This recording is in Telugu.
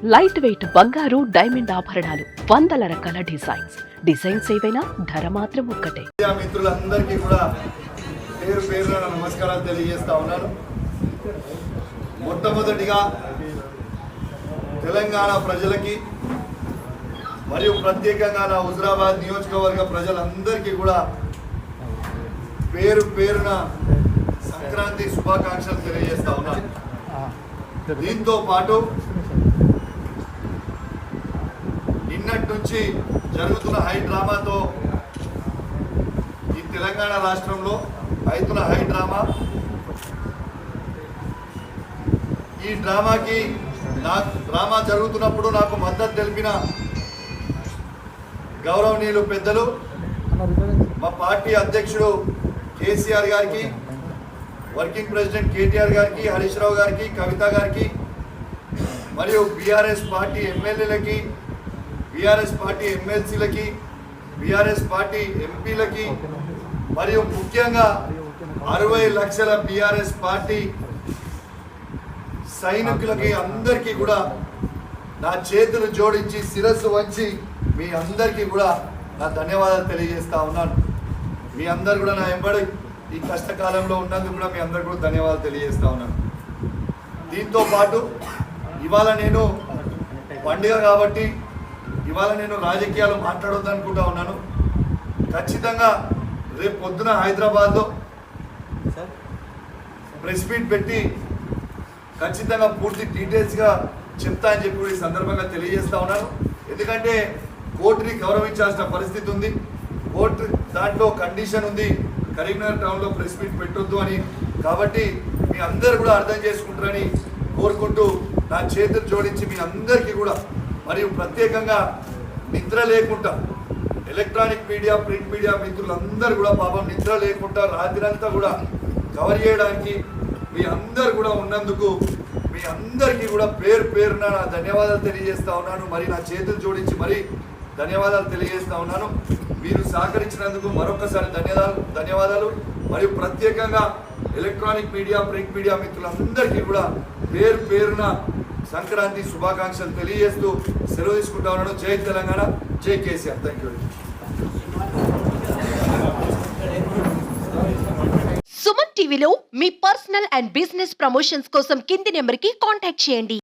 లైట్ వెయిట్ బంగారు డైమండ్ ఆభరణాలు, వందల రకాల డిజైన్స్ ఏవైనా ధర మాత్రం ఒక్కటే. మిత్రులందరికీ కూడా పేరు పేరున నమస్కారాలు తెలియజేస్తా ఉన్నాను. మొట్టమొదటిగా తెలంగాణ ప్రజలకి మరియు ప్రత్యేకంగా నా హుజరాబాద్ నియోజకవర్గ ప్రజలందరికీ కూడా పేరు పేరున సంక్రాంతి శుభాకాంక్షలు తెలియజేస్తా ఉన్నాను. దీంతో పాటు నిన్నటి నుంచి జరుగుతున్న హై డ్రామాతో ఈ తెలంగాణ రాష్ట్రంలో అవుతున్న హై డ్రామా, ఈ డ్రామాకి డ్రామా జరుగుతున్నప్పుడు నాకు మద్దతు తెలిపిన గౌరవనీయులు పెద్దలు మా పార్టీ అధ్యక్షుడు కేసీఆర్ గారికి, వర్కింగ్ ప్రెసిడెంట్ కేటీఆర్ గారికి, హరీష్ రావు గారికి, కవిత గారికి, మరియు బీఆర్ఎస్ పార్టీ ఎమ్మెల్యేలకి, బీఆర్ఎస్ పార్టీ ఎమ్మెల్సీలకి, బీఆర్ఎస్ పార్టీ ఎంపీలకి, మరియు ముఖ్యంగా 60 లక్షల బీఆర్ఎస్ పార్టీ సైనికులకి అందరికీ కూడా నా చేతులు జోడించి శిరస్సు వంచి మీ అందరికీ కూడా నా ధన్యవాదాలు తెలియజేస్తా ఉన్నాను. మీ అందరు కూడా నా ఎంబడి ఈ కష్టకాలంలో ఉన్నందుకు కూడా మీ అందరు కూడా ధన్యవాదాలు తెలియజేస్తా ఉన్నాను. దీంతో పాటు ఇవాళ నేను పండుగ కాబట్టి ఇవాళ నేను రాజకీయాలు మాట్లాడొద్దు అనుకుంటా ఉన్నాను. ఖచ్చితంగా రేపు పొద్దున హైదరాబాద్లో ప్రెస్ మీట్ పెట్టి ఖచ్చితంగా పూర్తి డీటెయిల్స్గా చెప్తా అని చెప్పి ఈ సందర్భంగా తెలియజేస్తా ఉన్నాను. ఎందుకంటే కోర్టుని గౌరవించాల్సిన పరిస్థితి ఉంది. కోర్టు దాంట్లో కండిషన్ ఉంది, కరీంనగర్ టౌన్లో ప్రెస్ మీట్ పెట్టొద్దు అని. కాబట్టి మీ అందరు కూడా అర్థం చేసుకుంటారని కోరుకుంటూ నా చేతులు జోడించి మీ అందరికీ కూడా, మరియు ప్రత్యేకంగా నిద్ర లేకుండా ఎలక్ట్రానిక్ మీడియా, ప్రింట్ మీడియా మిత్రులందరూ కూడా పాపం నిద్ర లేకుండా రాత్రంతా కూడా కవర్ చేయడానికి మీ అందరు కూడా ఉన్నందుకు మీ అందరికీ కూడా పేరు పేరున నా ధన్యవాదాలు తెలియజేస్తా ఉన్నాను. మరి నా చేతులు జోడించి మరి ధన్యవాదాలు తెలియజేస్తా ఉన్నాను. మీరు సహకరించినందుకు మరొకసారి ధన్యవాదాలు. మరియు ప్రత్యేకంగా ఎలక్ట్రానిక్ మీడియా, ప్రింట్ మీడియా మిత్రులందరికీ కూడా పేరు పేరున సంక్రాంతి శుభాకాంక్షలు తెలియజేస్తూ సెలవు తీసుకుంటా ఉన్నాను. జై తెలంగాణ, జై కేసీఆర్. Thank you. సుమన్ టీవీలో మీ పర్సనల్ అండ్ బిజినెస్ ప్రమోషన్స్ కోసం కింది నెంబర్కి కాంటాక్ట్ చేయండి.